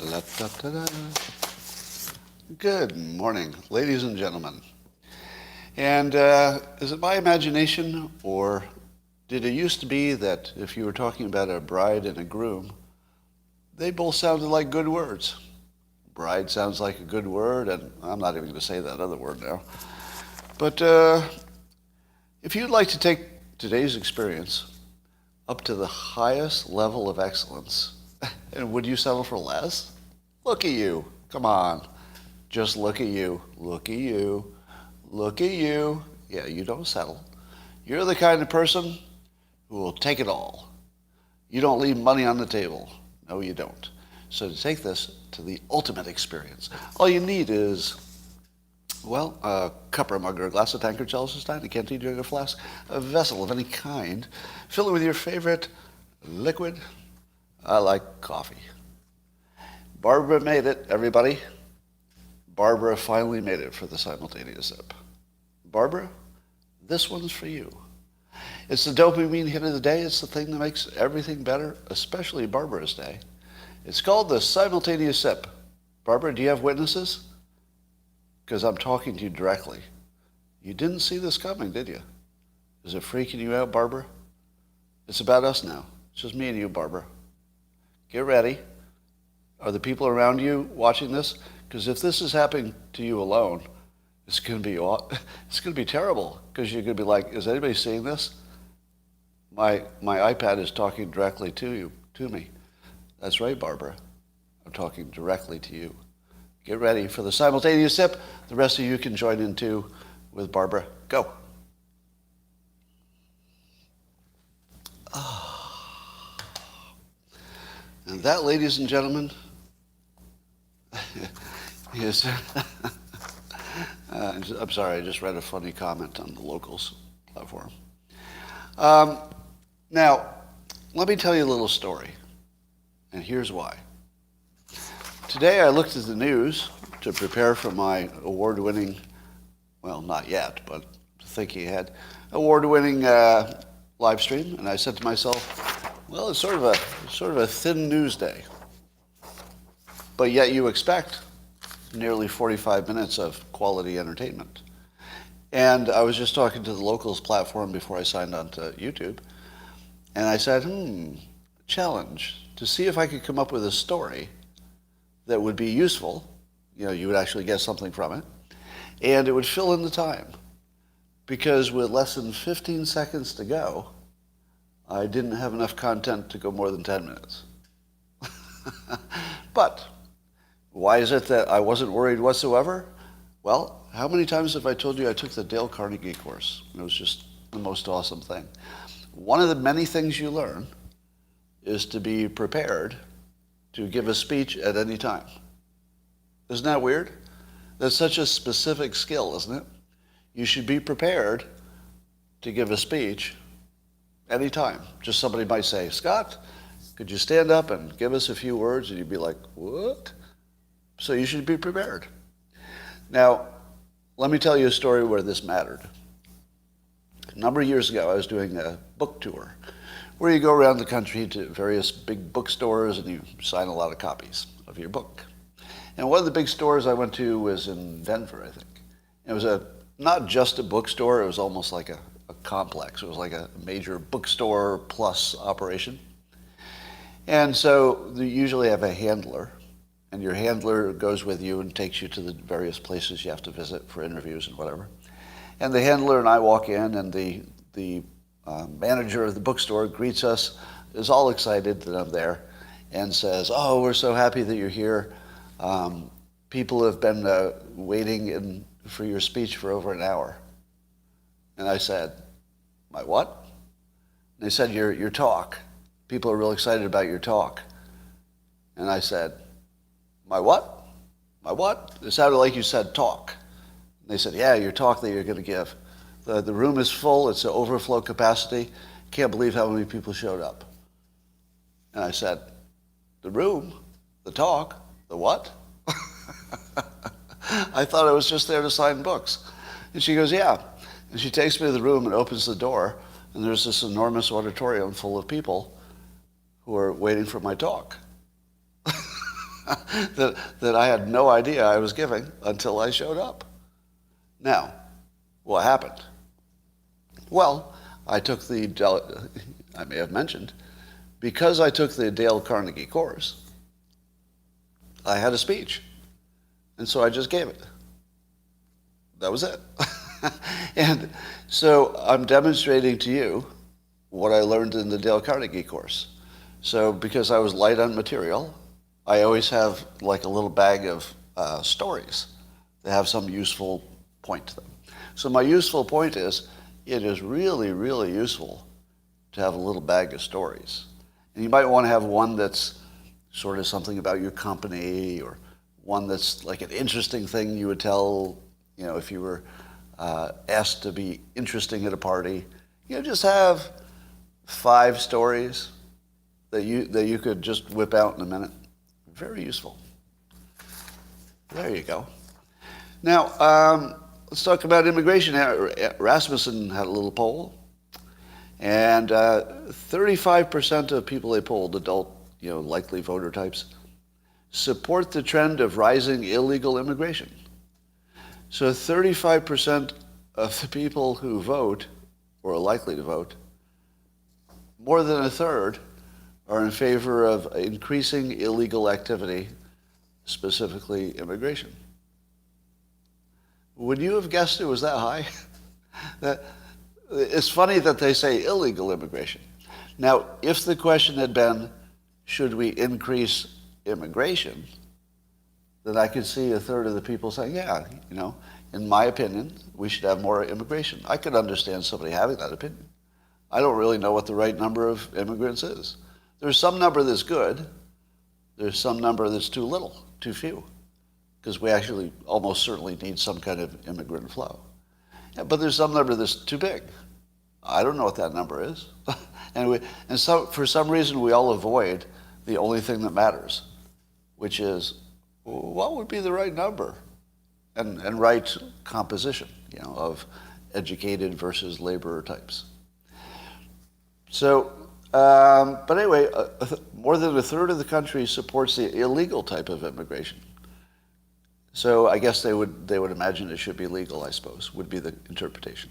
La-da-da-da. Good morning, ladies and gentlemen. And is it my imagination, or did it used to be that if you were talking about a bride and a groom, they both sounded like good words? Bride sounds like a good word, and I'm not even going to say that other word now. But if you'd like to take today's experience up to the highest level of excellence, and would you settle for less? Look at you. Come on. Just look at you. Look at you. Look at you. Yeah, you don't settle. You're the kind of person who will take it all. You don't leave money on the table. No, you don't. So to take this to the ultimate experience, all you need is, well, a cup or a mug or a glass, a tankard, chalice, a stein, a canteen, jug, a flask, a vessel of any kind. Fill it with your favorite liquid. I like coffee. Barbara made it, everybody. Barbara finally made it for the simultaneous sip. Barbara, this one's for you. It's the dopamine hit of the day. It's the thing that makes everything better, especially Barbara's day. It's called the simultaneous sip. Barbara, do you have witnesses? Because I'm talking to you directly. You didn't see this coming, did you? Is it freaking you out, Barbara? It's about us now. It's just me and you, Barbara. Get ready. Are the people around you watching this? Because if this is happening to you alone, it's going to be terrible. Because you're going to be like, is anybody seeing this? My iPad is talking directly to me. That's right, Barbara. I'm talking directly to you. Get ready for the simultaneous sip. The rest of you can join in too with Barbara. Go. And that, ladies and gentlemen, is... I'm sorry, I just read a funny comment on the Locals platform. Now, let me tell you a little story, and here's why. Today I looked at the news to prepare for my award-winning, well, not yet, but thinking ahead, award-winning live stream, and I said to myself, well, it's sort of a thin news day, but yet you expect nearly 45 minutes of quality entertainment. And I was just talking to the Locals platform before I signed on to YouTube, and I said, challenge, to see if I could come up with a story that would be useful, you would actually get something from it, and it would fill in the time. Because with less than 15 seconds to go, I didn't have enough content to go more than 10 minutes. But why is it that I wasn't worried whatsoever? Well, how many times have I told you I took the Dale Carnegie course? It was just the most awesome thing. One of the many things you learn is to be prepared to give a speech at any time. Isn't that weird? That's such a specific skill, isn't it? You should be prepared to give a speech anytime. Just somebody might say, Scott, could you stand up and give us a few words? And you'd be like, what? So you should be prepared. Now, let me tell you a story where this mattered. A number of years ago, I was doing a book tour where you go around the country to various big bookstores and you sign a lot of copies of your book. And one of the big stores I went to was in Denver, I think. It was not just a bookstore, it was almost like a complex. It was like a major bookstore plus operation. And so they usually have a handler, and your handler goes with you and takes you to the various places you have to visit for interviews and whatever. And the handler and I walk in, and the manager of the bookstore greets us, is all excited that I'm there, and says, oh, we're so happy that you're here. People have been waiting for your speech for over an hour. And I said, my what? And they said, your talk. People are real excited about your talk. And I said, my what? My what? It sounded like you said talk. And they said, yeah, your talk that you're going to give. The room is full. It's an overflow capacity. Can't believe how many people showed up. And I said, the room, the talk, the what? I thought I was just there to sign books. And she goes, yeah. And she takes me to the room and opens the door, and there's this enormous auditorium full of people who are waiting for my talk. that I had no idea I was giving until I showed up. Now, what happened? Well, I may have mentioned, because I took the Dale Carnegie course, I had a speech. And so I just gave it. That was it. And so I'm demonstrating to you what I learned in the Dale Carnegie course. So because I was light on material, I always have like a little bag of stories that have some useful point to them. So my useful point is, it is really, really useful to have a little bag of stories. And you might want to have one that's sort of something about your company, or one that's like an interesting thing you would tell, if you were asked to be interesting at a party. Just have 5 stories that you could just whip out in a minute. Very useful. There you go. Now, let's talk about immigration. Rasmussen had a little poll, and 35% of people they polled, adult, likely voter types, support the trend of rising illegal immigration. So 35% of the people who vote, or are likely to vote, more than a third, are in favor of increasing illegal activity, specifically immigration. Would you have guessed it was that high? It's funny that they say illegal immigration. Now, if the question had been, should we increase immigration, then I could see a third of the people saying, yeah, in my opinion, we should have more immigration. I could understand somebody having that opinion. I don't really know what the right number of immigrants is. There's some number that's good. There's some number that's too little, too few, because we actually almost certainly need some kind of immigrant flow. Yeah, but there's some number that's too big. I don't know what that number is. and so for some reason, we all avoid the only thing that matters, which is, what would be the right number and right composition, of educated versus laborer types. So, but anyway, more than a third of the country supports the illegal type of immigration. So I guess they would imagine it should be legal, I suppose, would be the interpretation.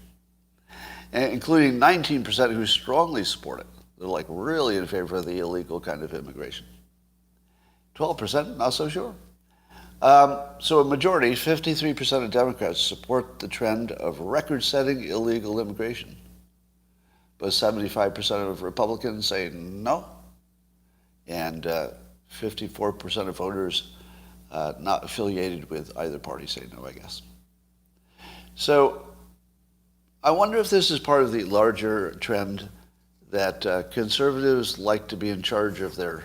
And including 19% who strongly support it. They're like really in favor of the illegal kind of immigration. 12% not so sure. So a majority, 53% of Democrats support the trend of record-setting illegal immigration. But 75% of Republicans say no. And 54% of voters not affiliated with either party say no, I guess. So I wonder if this is part of the larger trend that conservatives like to be in charge of their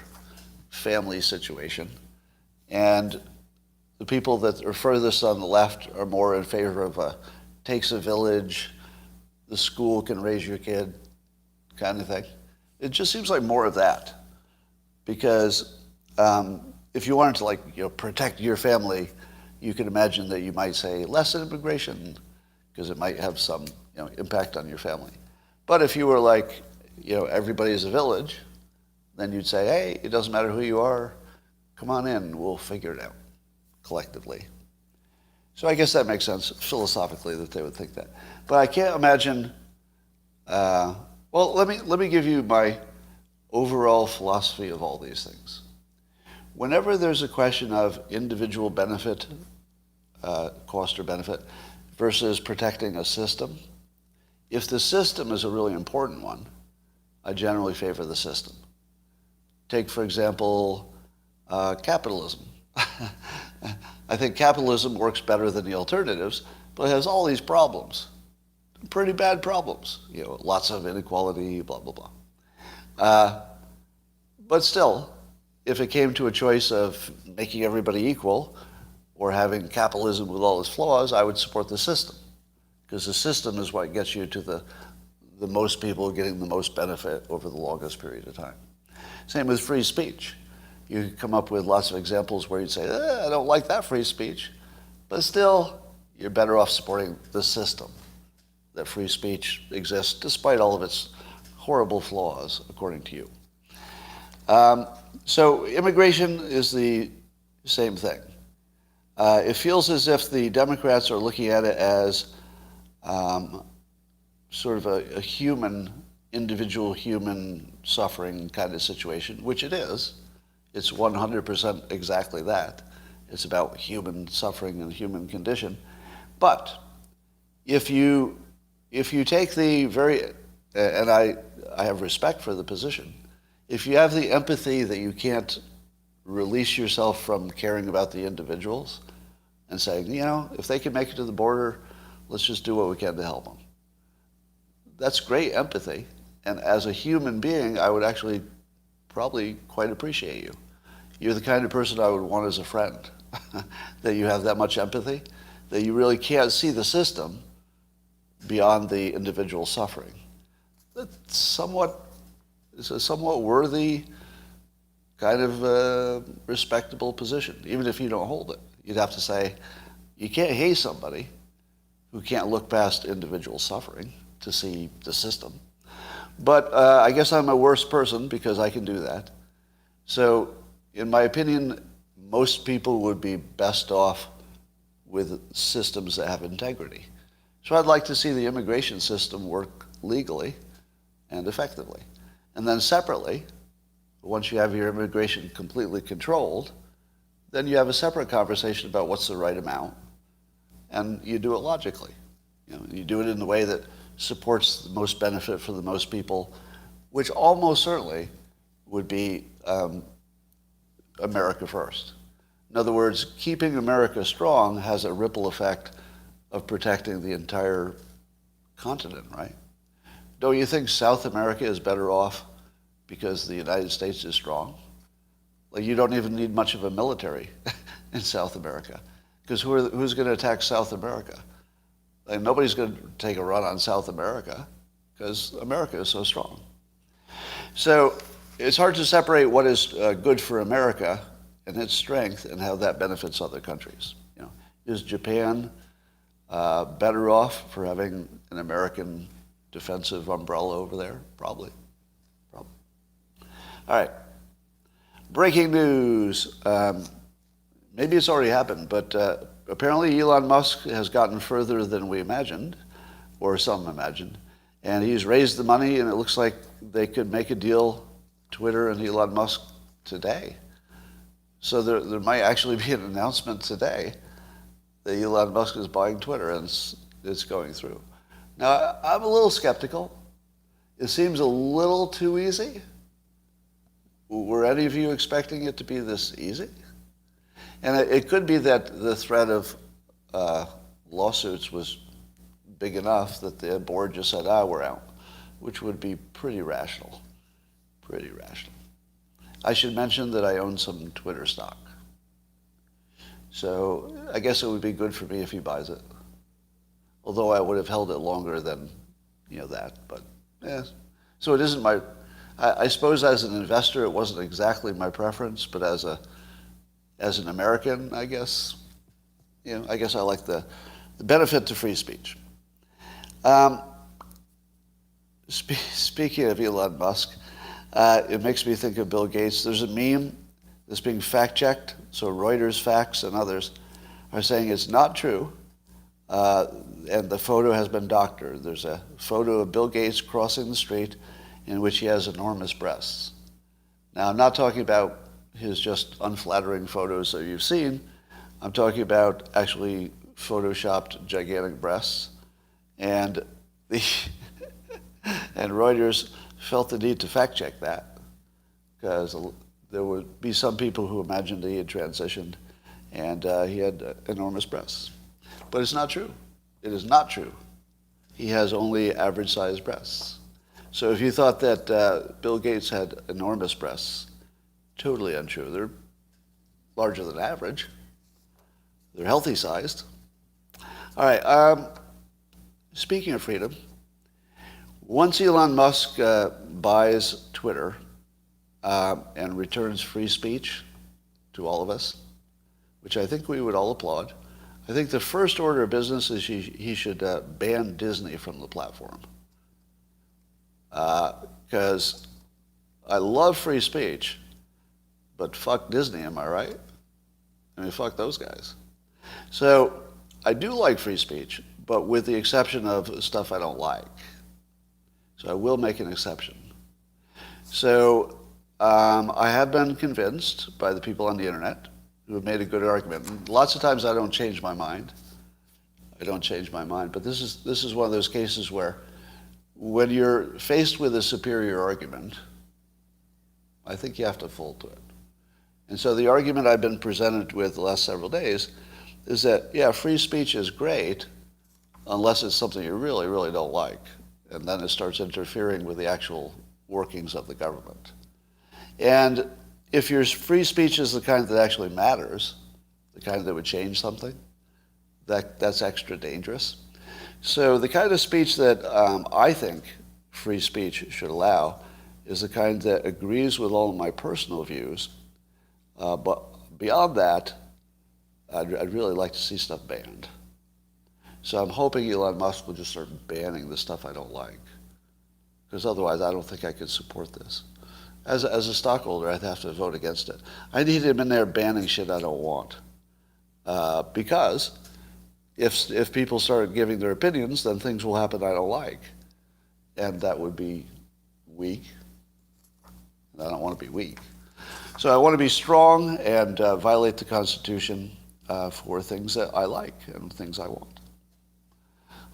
family situation, and the people that are furthest on the left are more in favor of takes a village, the school can raise your kid kind of thing. It just seems like more of that, because if you wanted to protect your family, you could imagine that you might say less immigration because it might have some impact on your family. But if you were like, everybody's a village, then you'd say, hey, it doesn't matter who you are, come on in, we'll figure it out collectively. So I guess that makes sense philosophically that they would think that. But I can't imagine, let me give you my overall philosophy of all these things. Whenever there's a question of individual benefit, cost or benefit, versus protecting a system, if the system is a really important one, I generally favor the system. Take, for example, capitalism. I think capitalism works better than the alternatives, but it has all these problems, pretty bad problems. Lots of inequality, blah, blah, blah. But still, if it came to a choice of making everybody equal or having capitalism with all its flaws, I would support the system, because the system is what gets you to the most people getting the most benefit over the longest period of time. Same with free speech. You could come up with lots of examples where you'd say, I don't like that free speech, but still, you're better off supporting the system, that free speech exists despite all of its horrible flaws, according to you. So immigration is the same thing. It feels as if the Democrats are looking at it as sort of a human, individual human suffering kind of situation, which it is. It's 100% exactly that. It's about human suffering and human condition. But if you take the very, and I have respect for the position, if you have the empathy that you can't release yourself from caring about the individuals and saying, if they can make it to the border, let's just do what we can to help them. That's great empathy. And as a human being, I would actually probably quite appreciate you. You're the kind of person I would want as a friend, that you have that much empathy, that you really can't see the system beyond the individual suffering. It's a somewhat worthy, kind of respectable position, even if you don't hold it. You'd have to say, you can't hate somebody who can't look past individual suffering to see the system. But I guess I'm a worse person because I can do that. So, in my opinion, most people would be best off with systems that have integrity. So I'd like to see the immigration system work legally and effectively. And then separately, once you have your immigration completely controlled, then you have a separate conversation about what's the right amount, and you do it logically. You do it in the way that supports the most benefit for the most people, which almost certainly would be America first. In other words, keeping America strong has a ripple effect of protecting the entire continent, right? Don't you think South America is better off because the United States is strong? Like, you don't even need much of a military in South America, because who's going to attack South America? Like, nobody's going to take a run on South America because America is so strong. So it's hard to separate what is good for America and its strength and how that benefits other countries. Is Japan better off for having an American defensive umbrella over there? Probably. All right. Breaking news. Maybe it's already happened, but apparently Elon Musk has gotten further than we imagined, or some imagined, and he's raised the money, and it looks like they could make a deal, Twitter and Elon Musk, today. So there might actually be an announcement today that Elon Musk is buying Twitter, and it's going through. Now, I'm a little skeptical. It seems a little too easy. Were any of you expecting it to be this easy? And it could be that the threat of lawsuits was big enough that the board just said, we're out, which would be pretty rational. Pretty rational. I should mention that I own some Twitter stock. So I guess it would be good for me if he buys it. Although I would have held it longer than, that. But, yeah. So it isn't my... I suppose as an investor, it wasn't exactly my preference, but as an American, I guess, I guess I like the benefit to free speech. Speaking of Elon Musk, it makes me think of Bill Gates. There's a meme that's being fact-checked, so Reuters, Facts, and others are saying it's not true, and the photo has been doctored. There's a photo of Bill Gates crossing the street in which he has enormous breasts. Now, I'm not talking about his just unflattering photos that you've seen. I'm talking about actually photoshopped gigantic breasts. And and Reuters felt the need to fact-check that, because there would be some people who imagined he had transitioned and he had enormous breasts. But it's not true. It is not true. He has only average-sized breasts. So if you thought that Bill Gates had enormous breasts, totally untrue. They're larger than average. They're healthy-sized. All right. Speaking of freedom, once Elon Musk buys Twitter and returns free speech to all of us, which I think we would all applaud, I think the first order of business is he should ban Disney from the platform. Because I love free speech, but fuck Disney, am I right? I mean, fuck those guys. So I do like free speech, but with the exception of stuff I don't like. So I will make an exception. So I have been convinced by the people on the internet who have made a good argument. And lots of times I don't change my mind. I don't change my mind. But this is one of those cases where when you're faced with a superior argument, I think you have to fold to it. And so the argument I've been presented with the last several days is that, yeah, free speech is great unless it's something you really, really don't like. And then it starts interfering with the actual workings of the government. And if your free speech is the kind that actually matters, the kind that would change something, that's extra dangerous. So the kind of speech that I think free speech should allow is the kind that agrees with all of my personal views, but beyond that, I'd really like to see stuff banned. So I'm hoping Elon Musk will just start banning the stuff I don't like, because otherwise I don't think I could support this. As a stockholder, I'd have to vote against it. I need him in there banning shit I don't want, because if people start giving their opinions, then things will happen I don't like, and that would be weak. And I don't want to be weak. So I want to be strong and violate the Constitution for things that I like and things I want.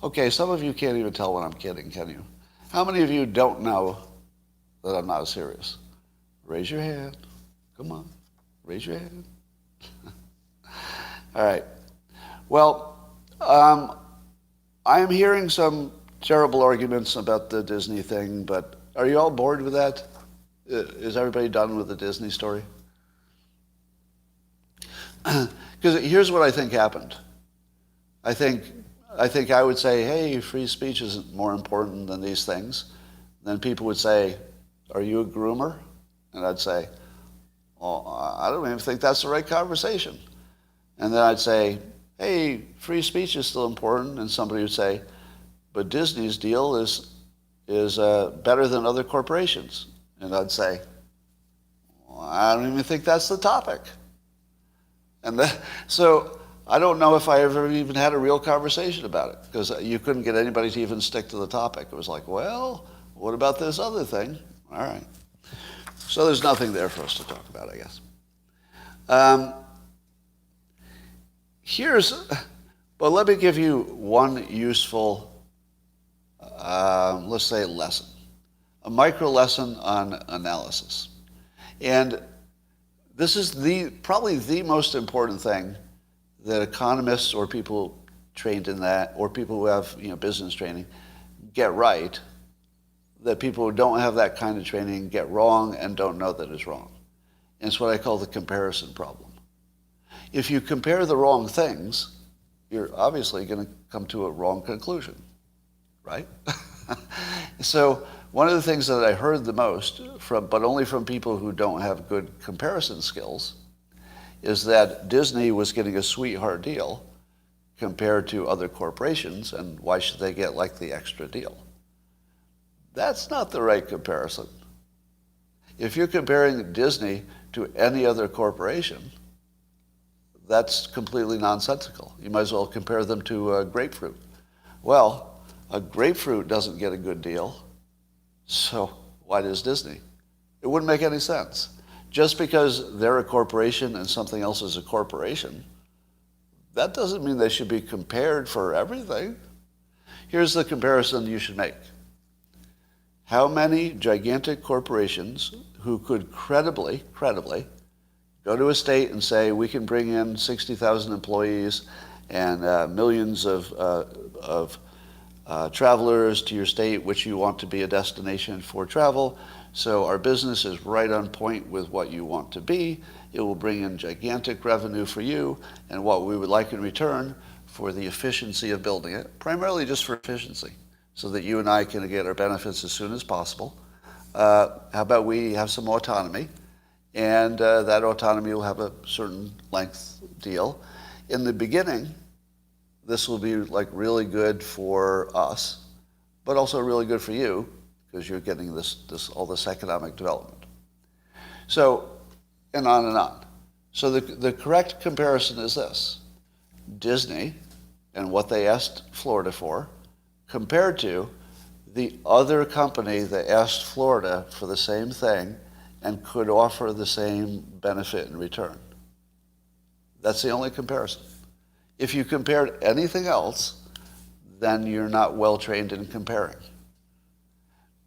Okay, some of you can't even tell when I'm kidding, can you? How many of you don't know that I'm not serious? Raise your hand. Come on, raise your hand. All right. Well, I am hearing some terrible arguments about the Disney thing, but are you all bored with that? Is everybody done with the Disney story? Because here's what I think happened. I think I would say, hey, free speech isn't more important than these things. Then people would say, are you a groomer? And I'd say, well, I don't even think that's the right conversation. And then I'd say, hey, free speech is still important. And somebody would say, but Disney's deal is better than other corporations. And I'd say, well, I don't even think that's the topic. And so I don't know if I ever even had a real conversation about it, because you couldn't get anybody to even stick to the topic. It was like, well, what about this other thing? All right. So there's nothing there for us to talk about, I guess. But let me give you one useful, let's say, lesson. A micro lesson on analysis. And this is probably the most important thing that economists or people trained in that, or people who have business training, get right, that people who don't have that kind of training get wrong and don't know that it's wrong. And it's what I call the comparison problem. If you compare the wrong things, you're obviously going to come to a wrong conclusion, right? So one of the things that I heard the most, but only from people who don't have good comparison skills, is that Disney was getting a sweetheart deal compared to other corporations, and why should they get like the extra deal? That's not the right comparison. If you're comparing Disney to any other corporation, that's completely nonsensical. You might as well compare them to a grapefruit. Well, a grapefruit doesn't get a good deal, so why does Disney? It wouldn't make any sense. Just because they're a corporation and something else is a corporation, that doesn't mean they should be compared for everything. Here's the comparison you should make. How many gigantic corporations who could credibly go to a state and say, we can bring in 60,000 employees and millions of travelers to your state, which you want to be a destination for travel, so our business is right on point with what you want to be. It will bring in gigantic revenue for you, and what we would like in return for the efficiency of building it, primarily just for efficiency, so that you and I can get our benefits as soon as possible. How about we have some autonomy, and that autonomy will have a certain length deal. In the beginning, this will be like really good for us, but also really good for you, because you're getting all this economic development. So, and on and on. So the correct comparison is this: Disney and what they asked Florida for compared to the other company that asked Florida for the same thing and could offer the same benefit in return. That's the only comparison. If you compared anything else, then you're not well trained in comparing.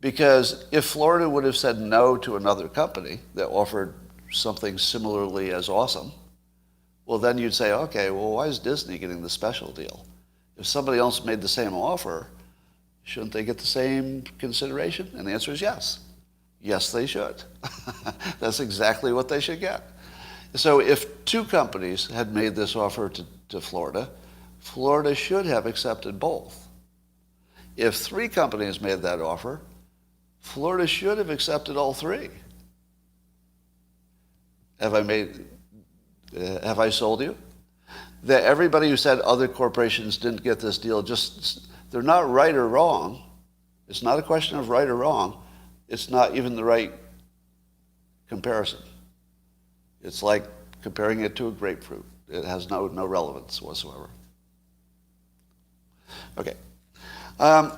Because if Florida would have said no to another company that offered something similarly as awesome, well, then you'd say, okay, well, why is Disney getting the special deal? If somebody else made the same offer, shouldn't they get the same consideration? And the answer is yes. Yes, they should. That's exactly what they should get. So if two companies had made this offer to Florida, Florida should have accepted both. If three companies made that offer, Florida should have accepted all three. Have I sold you? That everybody who said other corporations didn't get this deal, they're not right or wrong. It's not a question of right or wrong. It's not even the right comparison. It's like comparing it to a grapefruit. It has no relevance whatsoever. Okay. And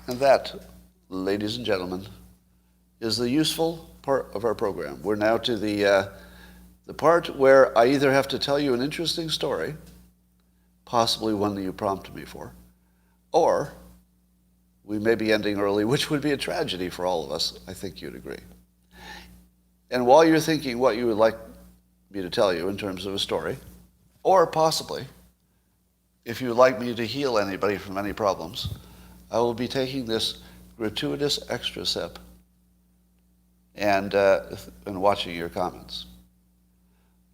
that, ladies and gentlemen, is the useful part of our program. We're now to the part where I either have to tell you an interesting story, possibly one that you prompted me for, or we may be ending early, which would be a tragedy for all of us. I think you'd agree. And while you're thinking what you would like me to tell you in terms of a story, or possibly, if you would like me to heal anybody from any problems, I will be taking this gratuitous extra sip and watching your comments.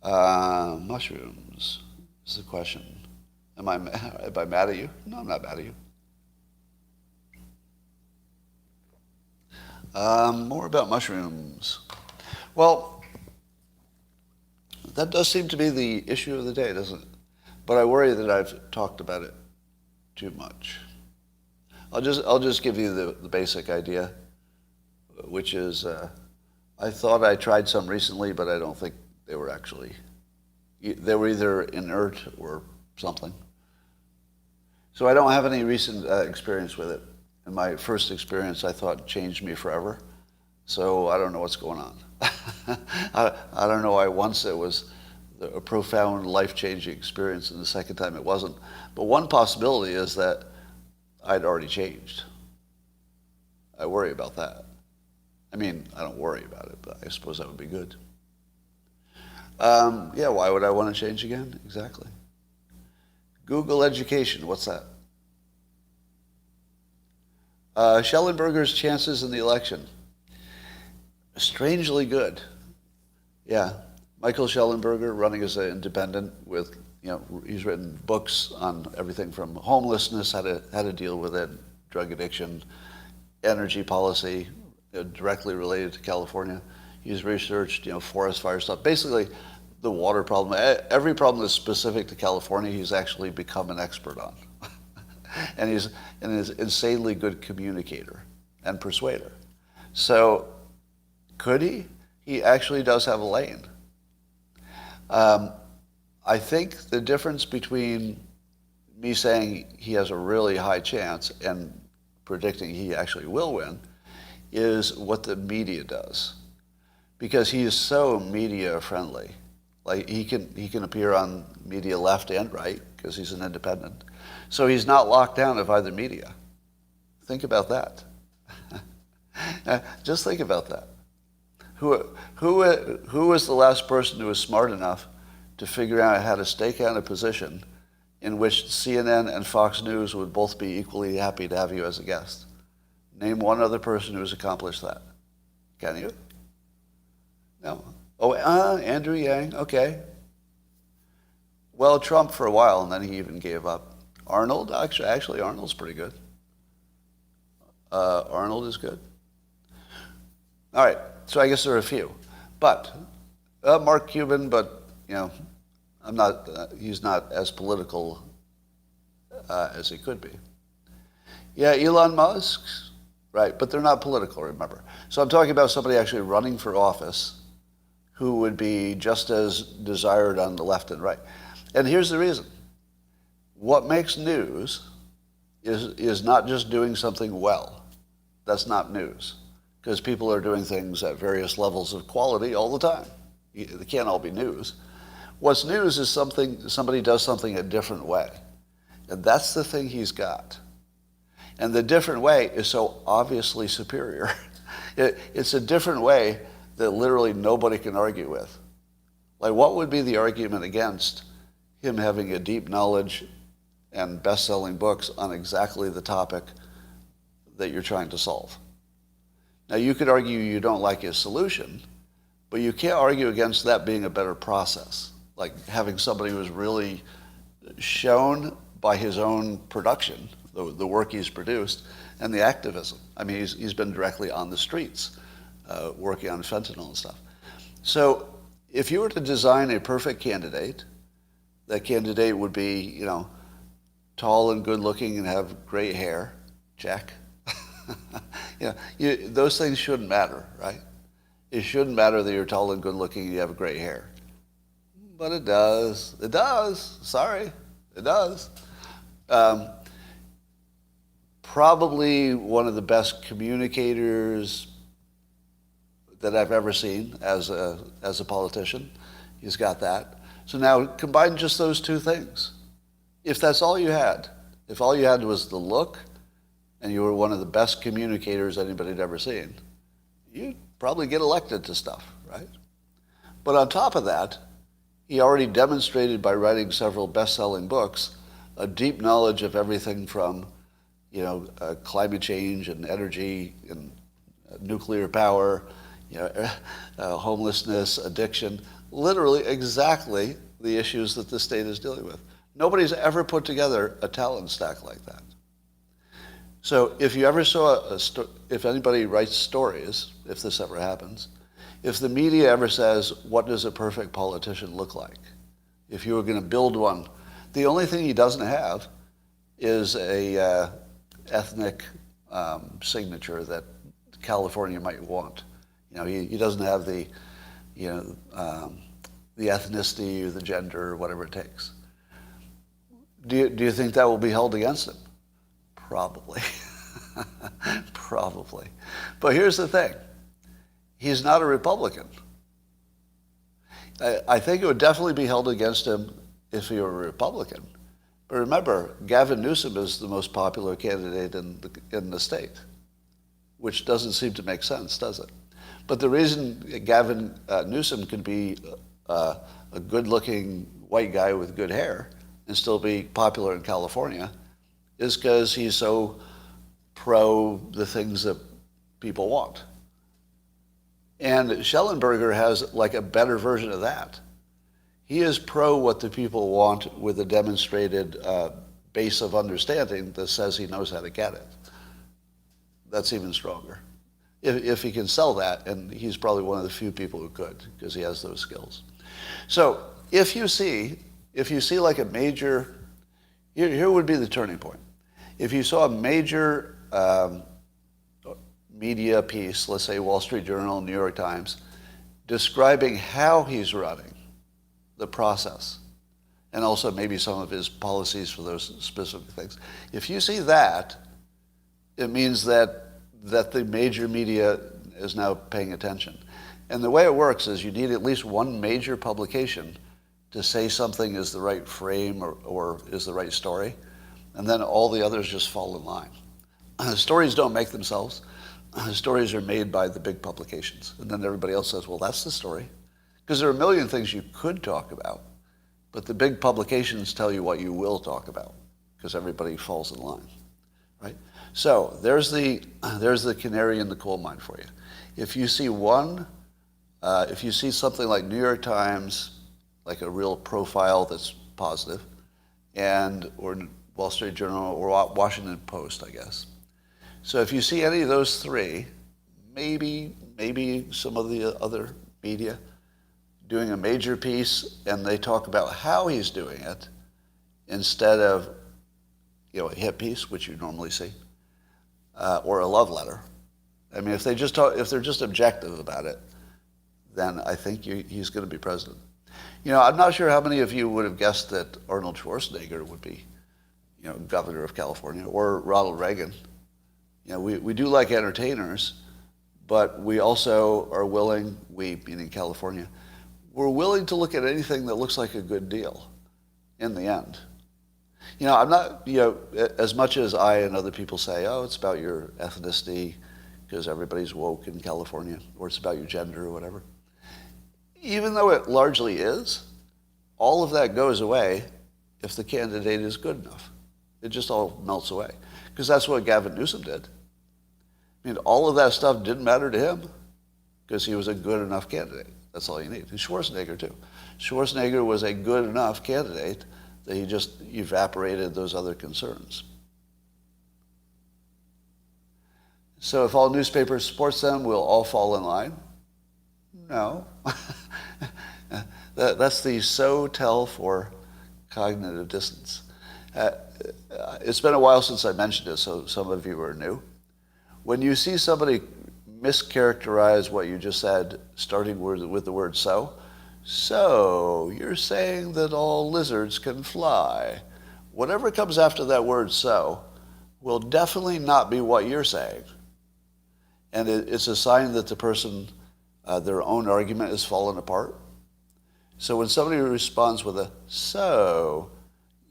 Mushrooms is the question. Am I mad at you? No, I'm not mad at you. More about mushrooms. Well, that does seem to be the issue of the day, doesn't it? But I worry that I've talked about it too much. I'll just give you the basic idea, which is I thought I tried some recently, but I don't think they were actually. They were either inert or something. So I don't have any recent experience with it. And my first experience, I thought, changed me forever. So I don't know what's going on. I don't know why once it was a profound life-changing experience and the second time it wasn't. But one possibility is that I'd already changed. I worry about that. I mean, I don't worry about it, but I suppose that would be good. Yeah, why would I want to change again? Exactly. Google education, what's that? Shellenberger's chances in the election. Strangely good. Yeah. Michael Shellenberger running as an independent with, he's written books on everything from homelessness, how to deal with it, drug addiction, energy policy, directly related to California. He's researched, forest fire stuff. Basically, the water problem, every problem that's specific to California, he's actually become an expert on. And he's an insanely good communicator and persuader. So, could he? He actually does have a lane. I think the difference between me saying he has a really high chance and predicting he actually will win is what the media does. Because he is so media friendly. Like he can appear on media left and right because he's an independent. So he's not locked down of either media. Think about that. Just think about that. Who was the last person who was smart enough to figure out how to stake out a position in which CNN and Fox News would both be equally happy to have you as a guest? Name one other person who has accomplished that. Can you? No. Oh, Andrew Yang, okay. Well, Trump for a while, and then he even gave up. Arnold, actually Arnold's pretty good. Arnold is good. All right, so I guess there are a few. But Mark Cuban, but, he's not as political as he could be. Yeah, Elon Musk, right, but they're not political, remember. So I'm talking about somebody actually running for office who would be just as desired on the left and right. And here's the reason. What makes news is not just doing something well. That's not news, because people are doing things at various levels of quality all the time. They can't all be news. What's news is somebody does something a different way. And that's the thing he's got. And the different way is so obviously superior. It's a different way that literally nobody can argue with. Like, what would be the argument against him having a deep knowledge and best-selling books on exactly the topic that you're trying to solve? Now, you could argue you don't like his solution, but you can't argue against that being a better process, like having somebody who's really shown by his own production, the work he's produced, and the activism. I mean, he's been directly on the streets working on fentanyl and stuff. So if you were to design a perfect candidate, that candidate would be, you know, tall and good looking and have great hair, check. Those things shouldn't matter, right? It shouldn't matter that you're tall and good looking and you have great hair. But it does. It does. Sorry. It does. Probably one of the best communicators that I've ever seen as a politician. He's got that. So now combine just those two things. If that's all you had, if all you had was the look and you were one of the best communicators anybody had ever seen, you'd probably get elected to stuff, right? But on top of that, he already demonstrated by writing several best-selling books a deep knowledge of everything from, climate change and energy and nuclear power, homelessness, addiction, literally exactly the issues that the state is dealing with. Nobody's ever put together a talent stack like that. So if you ever saw if anybody writes stories, if this ever happens, if the media ever says, what does a perfect politician look like? If you were going to build one, the only thing he doesn't have is a ethnic signature that California might want. He doesn't have the ethnicity or the gender or whatever it takes. Do you think that will be held against him? Probably. Probably. But here's the thing. He's not a Republican. I think it would definitely be held against him if he were a Republican. But remember, Gavin Newsom is the most popular candidate in the state, which doesn't seem to make sense, does it? But the reason Gavin Newsom can be a good-looking white guy with good hair and still be popular in California is because he's so pro the things that people want. And Shellenberger has like a better version of that. He is pro what the people want with a demonstrated base of understanding that says he knows how to get it. That's even stronger. If he can sell that, and he's probably one of the few people who could, because he has those skills. So if you see like a major, here would be the turning point. If you saw a major media piece, let's say Wall Street Journal, New York Times, describing how he's running the process, and also maybe some of his policies for those specific things. If you see that, it means that the major media is now paying attention. And the way it works is you need at least one major publication to say something is the right frame or is the right story, and then all the others just fall in line. Stories don't make themselves. Stories are made by the big publications. And then everybody else says, well, that's the story. Because there are a million things you could talk about, but the big publications tell you what you will talk about, because everybody falls in line, right? So there's the canary in the coal mine for you. If you see something like New York Times, like a real profile that's positive, or Wall Street Journal or Washington Post, I guess. So if you see any of those three, maybe some of the other media doing a major piece and they talk about how he's doing it instead of a hit piece, which you normally see, or a love letter. I mean, if they're just objective about it, then I think he's going to be president. You know, I'm not sure how many of you would have guessed that Arnold Schwarzenegger would be, you know, governor of California, or Ronald Reagan. You know, we do like entertainers, but we also are willing, we meaning California, we're willing to look at anything that looks like a good deal in the end. You know, I'm not, you know, as much as I and other people say, oh, it's about your ethnicity because everybody's woke in California, or it's about your gender or whatever. Even though it largely is, all of that goes away if the candidate is good enough. It just all melts away. Because that's what Gavin Newsom did. I mean, all of that stuff didn't matter to him because he was a good enough candidate. That's all you need. And Schwarzenegger, too. Schwarzenegger was a good enough candidate that he just evaporated those other concerns. So if all newspapers support them, we'll all fall in line? No. That's the so-tell for cognitive dissonance. It's been a while since I mentioned it, so some of you are new. When you see somebody mischaracterize what you just said, starting with the word so you're saying that all lizards can fly. Whatever comes after that word so will definitely not be what you're saying. And it's a sign that the person, their own argument is falling apart. So when somebody responds with a so,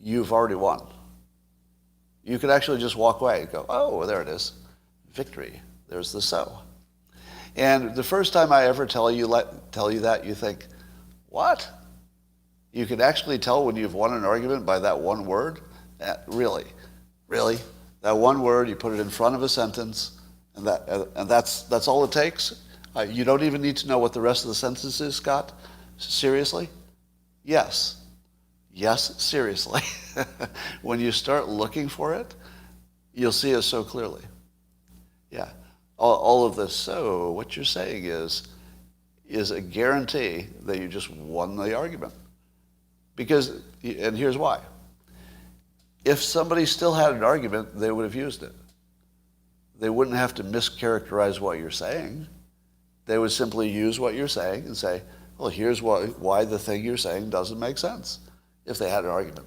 you've already won. You could actually just walk away and go, oh, well, there it is. Victory. There's the so. And the first time I ever tell you that, you think, what? You can actually tell when you've won an argument by that one word? Really? Really? That one word, you put it in front of a sentence, and that's all it takes? You don't even need to know what the rest of the sentence is, Scott? Seriously? Yes. Yes, seriously. When you start looking for it, you'll see it so clearly. Yeah. All of this, so what you're saying is a guarantee that you just won the argument. Because, and here's why. If somebody still had an argument, they would have used it. They wouldn't have to mischaracterize what you're saying. They would simply use what you're saying and say, well, here's why the thing you're saying doesn't make sense, if they had an argument.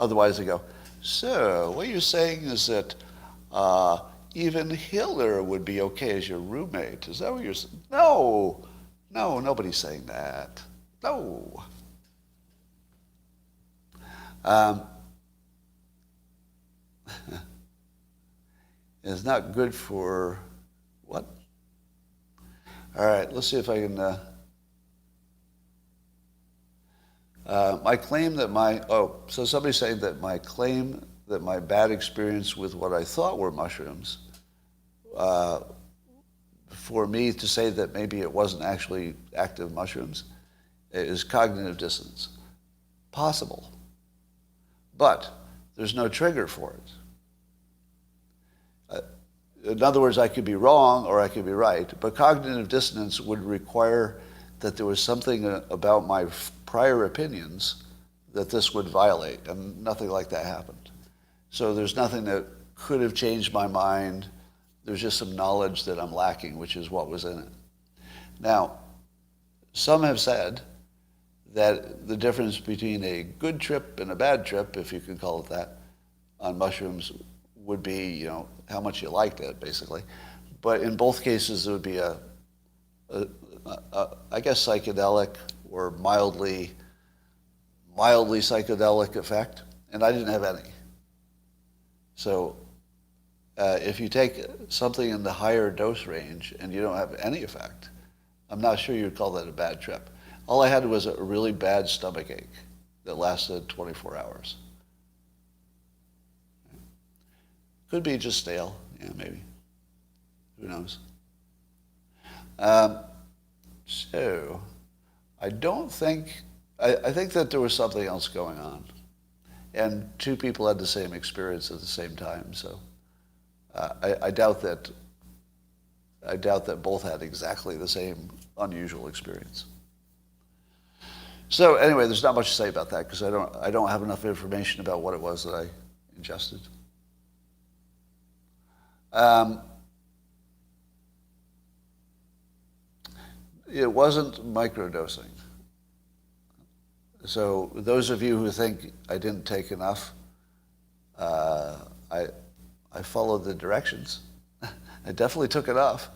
Otherwise, they go, so what you're saying is that even Hitler would be okay as your roommate. Is that what you're saying? No, nobody's saying that. No. It's not good for what? All right, let's see if I can... my claim that so somebody's saying that my claim that my bad experience with what I thought were mushrooms, for me to say that maybe it wasn't actually active mushrooms, is cognitive dissonance. Possible. But there's no trigger for it. In other words, I could be wrong or I could be right, but cognitive dissonance would require that there was something about my prior opinions that this would violate, and nothing like that happened. So there's nothing that could have changed my mind. There's just some knowledge that I'm lacking, which is what was in it. Now, some have said that the difference between a good trip and a bad trip, if you can call it that, on mushrooms would be, you know, how much you liked it, basically. But in both cases, it would be I guess, psychedelic or mildly psychedelic effect, and I didn't have any. So if you take something in the higher dose range and you don't have any effect, I'm not sure you'd call that a bad trip. All I had was a really bad stomach ache that lasted 24 hours. Could be just stale, yeah, maybe. Who knows? So, I think that there was something else going on. And two people had the same experience at the same time, so I doubt that both had exactly the same unusual experience. So anyway, there's not much to say about that because I don't have enough information about what it was that I ingested. it wasn't microdosing. So those of you who think I didn't take enough, I followed the directions. I definitely took enough.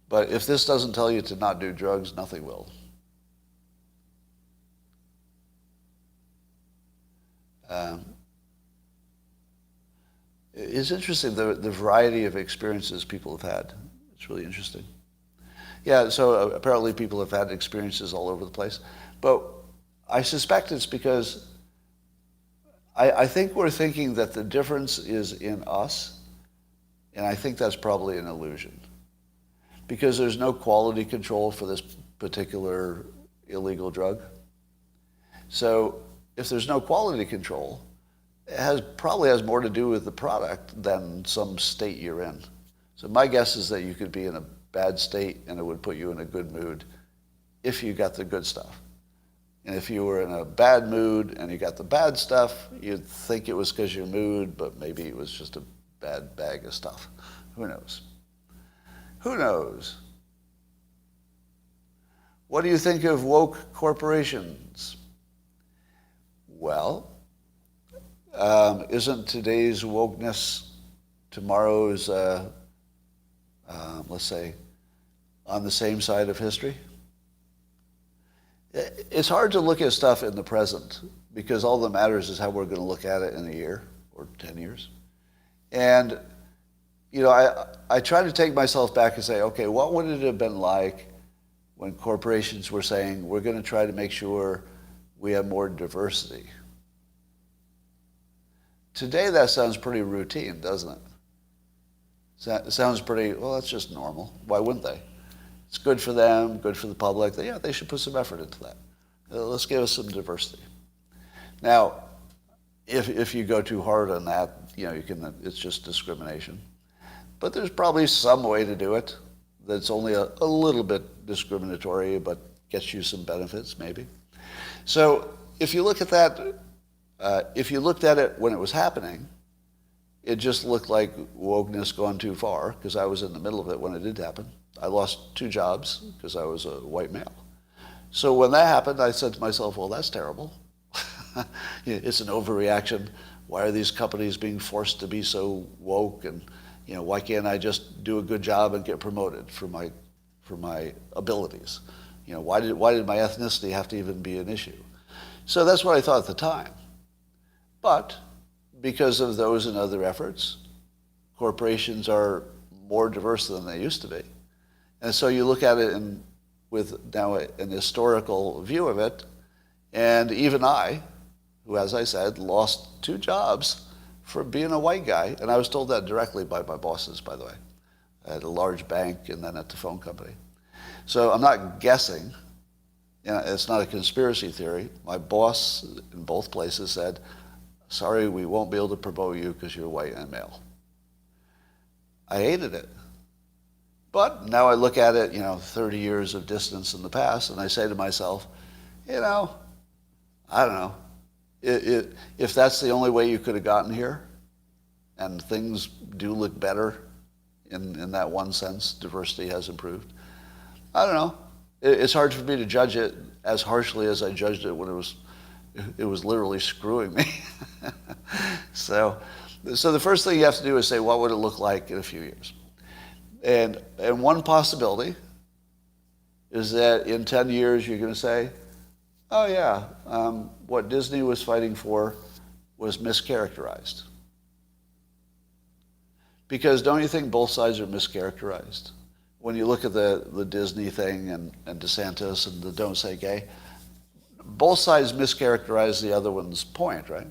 But if this doesn't tell you to not do drugs, nothing will. It's interesting, the variety of experiences people have had. It's really interesting. Yeah, so apparently people have had experiences all over the place. But I suspect it's because I think we're thinking that the difference is in us, and I think that's probably an illusion. Because there's no quality control for this particular illegal drug. So if there's no quality control, it probably has more to do with the product than some state you're in. So my guess is that you could be in a bad state and it would put you in a good mood if you got the good stuff. And if you were in a bad mood and you got the bad stuff, you'd think it was because of your mood, but maybe it was just a bad bag of stuff. Who knows? Who knows? What do you think of woke corporations? Well, isn't today's wokeness tomorrow's, let's say, on the same side of history? It's hard to look at stuff in the present because all that matters is how we're going to look at it in a year or 10 years. And, you know, I try to take myself back and say, okay, what would it have been like when corporations were saying, we're going to try to make sure we have more diversity? Today that sounds pretty routine, doesn't it? It sounds pretty, well, that's just normal. Why wouldn't they? It's good for them, good for the public. Yeah, they should put some effort into that. Let's give us some diversity. Now, if you go too hard on that, you know, it's just discrimination. But there's probably some way to do it that's only a little bit discriminatory, but gets you some benefits, maybe. So if you look at that, if you looked at it when it was happening, it just looked like wokeness gone too far, because I was in the middle of it when it did happen. I lost 2 jobs because I was a white male. So when that happened, I said to myself, well, that's terrible. It's an overreaction. Why are these companies being forced to be so woke? And, you know, why can't I just do a good job and get promoted for my abilities? You know, why did my ethnicity have to even be an issue? So that's what I thought at the time. But because of those and other efforts, corporations are more diverse than they used to be. And so you look at it with now an historical view of it, and even I, who, as I said, lost 2 jobs for being a white guy, and I was told that directly by my bosses, by the way, at a large bank and then at the phone company. So I'm not guessing. You know, it's not a conspiracy theory. My boss in both places said, sorry, we won't be able to promote you because you're white and male. I hated it. But now I look at it, 30 years of distance in the past, and I say to myself, I don't know. If that's the only way you could have gotten here, and things do look better in that one sense, diversity has improved, I don't know. It's hard for me to judge it as harshly as I judged it when it was literally screwing me. So the first thing you have to do is say, what would it look like in a few years? And one possibility is that in 10 years you're going to say, oh yeah, what Disney was fighting for was mischaracterized. Because don't you think both sides are mischaracterized? When you look at the Disney thing and DeSantis and the don't say gay, both sides mischaracterize the other one's point, right?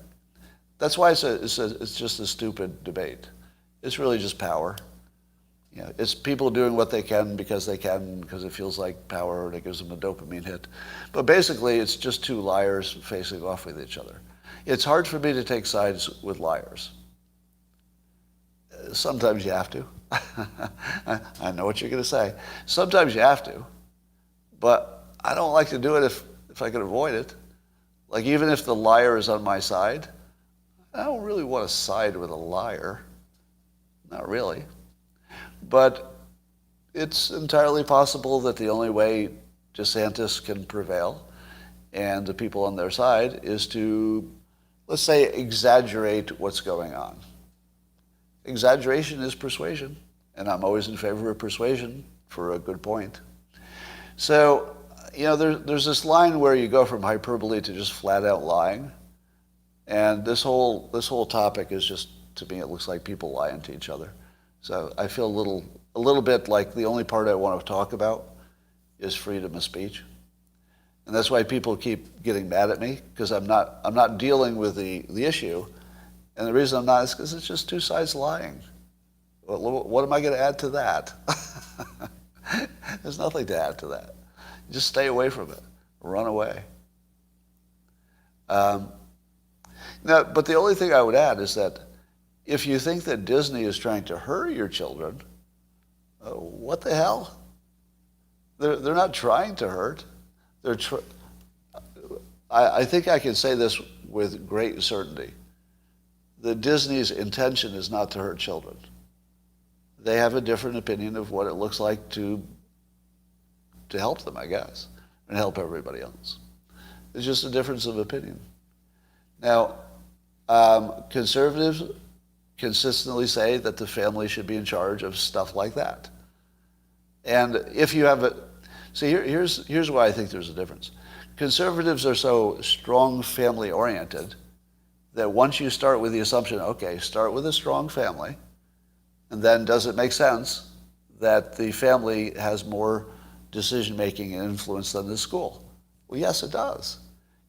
That's why it's just a stupid debate. It's really just power. It's people doing what they can because it feels like power and it gives them a dopamine hit. But basically, it's just 2 liars facing off with each other. It's hard for me to take sides with liars. Sometimes you have to. I know what you're going to say. Sometimes you have to. But I don't like to do it if I can avoid it. Like, even if the liar is on my side, I don't really want to side with a liar. Not really. But it's entirely possible that the only way DeSantis can prevail and the people on their side is to, let's say, exaggerate what's going on. Exaggeration is persuasion, and I'm always in favor of persuasion for a good point. So, there's this line where you go from hyperbole to just flat out lying, and this whole topic is just, to me, it looks like people lying to each other. So I feel a little bit like the only part I want to talk about is freedom of speech. And that's why people keep getting mad at me, because I'm not dealing with the issue. And the reason I'm not is because it's just two sides lying. What am I going to add to that? There's nothing to add to that. Just stay away from it. Run away. Now, but the only thing I would add is that if you think that Disney is trying to hurt your children, what the hell? They're not trying to hurt. I think I can say this with great certainty. That Disney's intention is not to hurt children. They have a different opinion of what it looks like to help them, I guess, and help everybody else. It's just a difference of opinion. Now, conservatives consistently say that the family should be in charge of stuff like that. And if you have here's why I think there's a difference. Conservatives are so strong family-oriented that once you start with the assumption, okay, start with a strong family, and then does it make sense that the family has more decision-making and influence than the school? Well, yes, it does.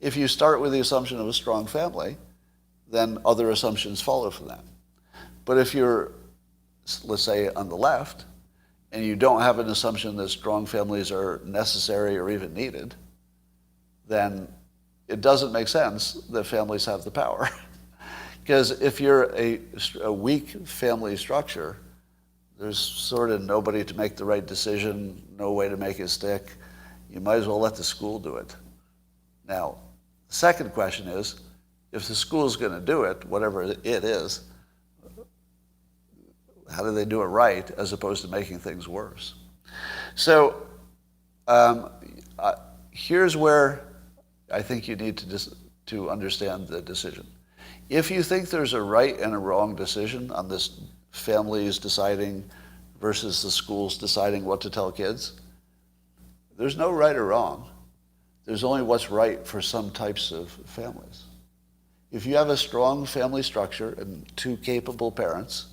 If you start with the assumption of a strong family, then other assumptions follow from that. But if you're, let's say, on the left, and you don't have an assumption that strong families are necessary or even needed, then it doesn't make sense that families have the power. Because if you're a weak family structure, there's sort of nobody to make the right decision, no way to make it stick. You might as well let the school do it. Now, the second question is, if the school is going to do it, whatever it is, how do they do it right as opposed to making things worse? So here's where I think you need to understand the decision. If you think there's a right and a wrong decision on this families deciding versus the schools deciding what to tell kids, there's no right or wrong. There's only what's right for some types of families. If you have a strong family structure and two capable parents,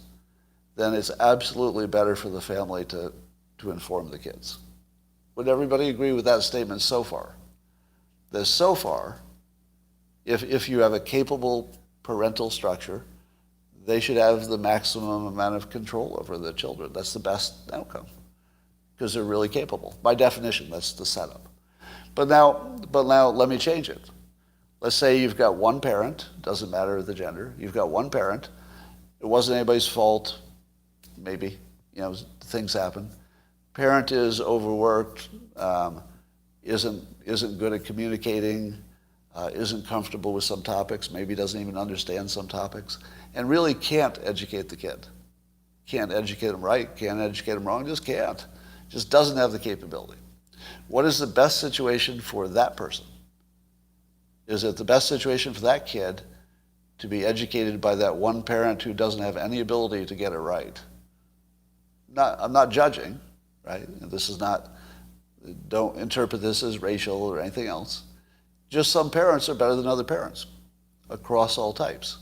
then it's absolutely better for the family to inform the kids. Would everybody agree with that statement so far? That so far, if you have a capable parental structure, they should have the maximum amount of control over the children. That's the best outcome, because they're really capable. By definition, that's the setup. But now let me change it. Let's say you've got one parent, doesn't matter the gender, you've got one parent, it wasn't anybody's fault, maybe, things happen. Parent is overworked, isn't good at communicating, isn't comfortable with some topics, maybe doesn't even understand some topics, and really can't educate the kid. Can't educate them right, can't educate them wrong, just can't. Just doesn't have the capability. What is the best situation for that person? Is it the best situation for that kid to be educated by that one parent who doesn't have any ability to get it right? I'm not judging, right? This is not, don't interpret this as racial or anything else. Just some parents are better than other parents across all types.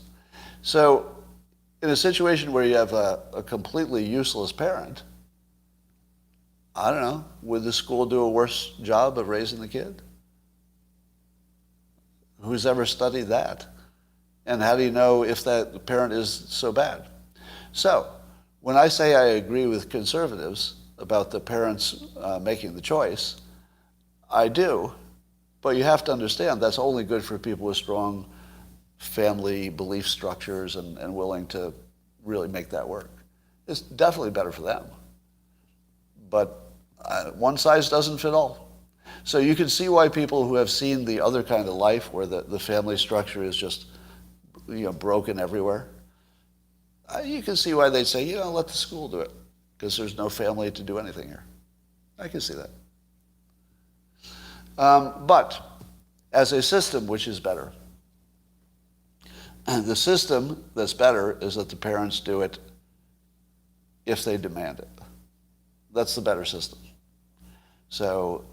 So in a situation where you have a completely useless parent, I don't know, would the school do a worse job of raising the kid? Who's ever studied that? And how do you know if that parent is so bad? So when I say I agree with conservatives about the parents making the choice, I do, but you have to understand that's only good for people with strong family belief structures and willing to really make that work. It's definitely better for them. But one size doesn't fit all. So you can see why people who have seen the other kind of life where the family structure is just broken everywhere, you can see why they'd say, let the school do it. because there's no family to do anything here. I can see that. But as a system, which is better? The system that's better is that the parents do it if they demand it. That's the better system. So,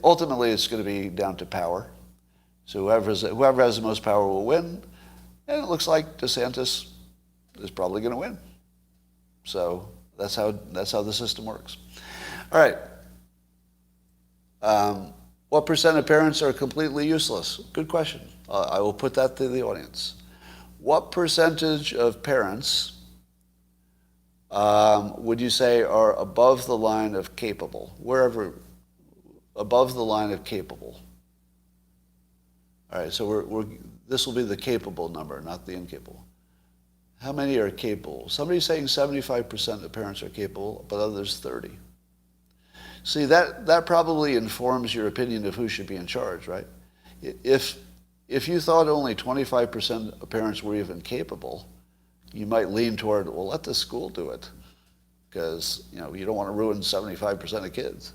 ultimately it's going to be down to power. So whoever has the most power will win, and it looks like DeSantis is probably going to win. So that's how the system works. All right. What percent of parents are completely useless? Good question. I will put that to the audience. What percentage of parents would you say are above the line of capable? Wherever, above the line of capable. All right, so this will be the capable number, not the incapable. How many are capable? Somebody's saying 75% of parents are capable, but others 30%. See, that probably informs your opinion of who should be in charge, right? If you thought only 25% of parents were even capable, you might lean toward, well, let the school do it, because you don't want to ruin 75% of kids.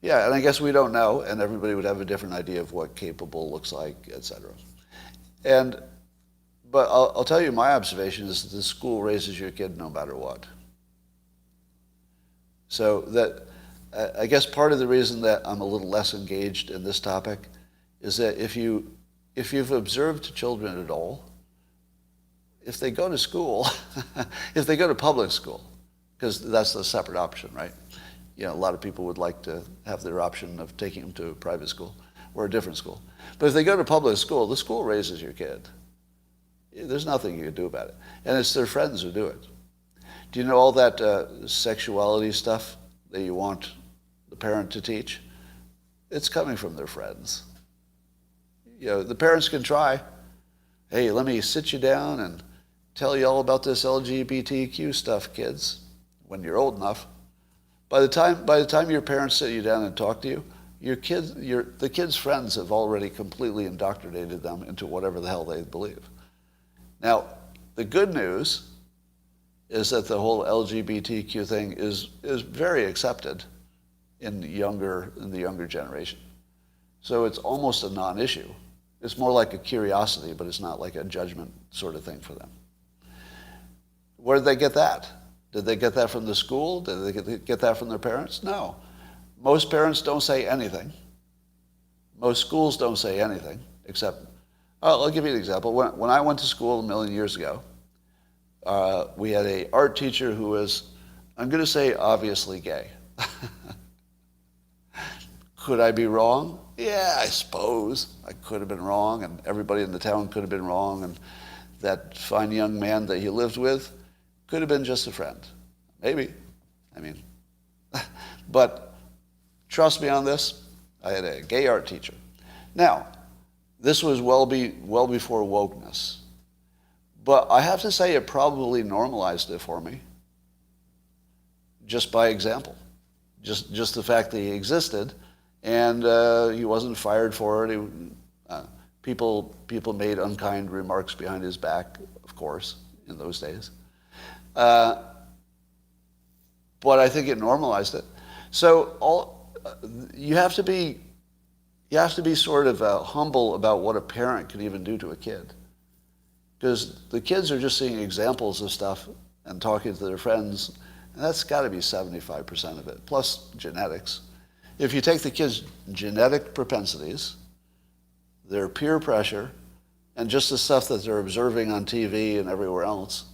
Yeah, and I guess we don't know, and everybody would have a different idea of what capable looks like, etc. But I'll tell you, my observation is that the school raises your kid no matter what. So that I guess part of the reason that I'm a little less engaged in this topic is that if you've observed children at all, if they go to school, if they go to public school, because that's a separate option, right? A lot of people would like to have their option of taking them to a private school or a different school. But if they go to public school, the school raises your kid. There's nothing you can do about it. And it's their friends who do it. Do you know all that sexuality stuff that you want the parent to teach? It's coming from their friends. The parents can try. Hey, let me sit you down and tell you all about this LGBTQ stuff, kids, when you're old enough. By the time your parents sit you down and talk to you, the kids' friends have already completely indoctrinated them into whatever the hell they believe. Now, the good news is that the whole LGBTQ thing is very accepted in the younger generation. So it's almost a non-issue. It's more like a curiosity, but it's not like a judgment sort of thing for them. Where did they get that? Did they get that from the school? Did they get that from their parents? No. Most parents don't say anything. Most schools don't say anything, except, I'll give you an example. When I went to school a million years ago, we had an art teacher who was, I'm going to say, obviously gay. Could I be wrong? Yeah, I suppose. I could have been wrong, and everybody in the town could have been wrong, and that fine young man that he lived with could have been just a friend. Maybe. But trust me on this, I had a gay art teacher. Now, this was well before wokeness. But I have to say it probably normalized it for me, just by example. Just the fact that he existed, and he wasn't fired for it. People made unkind remarks behind his back, of course, in those days. But I think it normalized it. So you have to be sort of humble about what a parent can even do to a kid. Because the kids are just seeing examples of stuff and talking to their friends, and that's got to be 75% of it, plus genetics. If you take the kids' genetic propensities, their peer pressure, and just the stuff that they're observing on TV and everywhere else,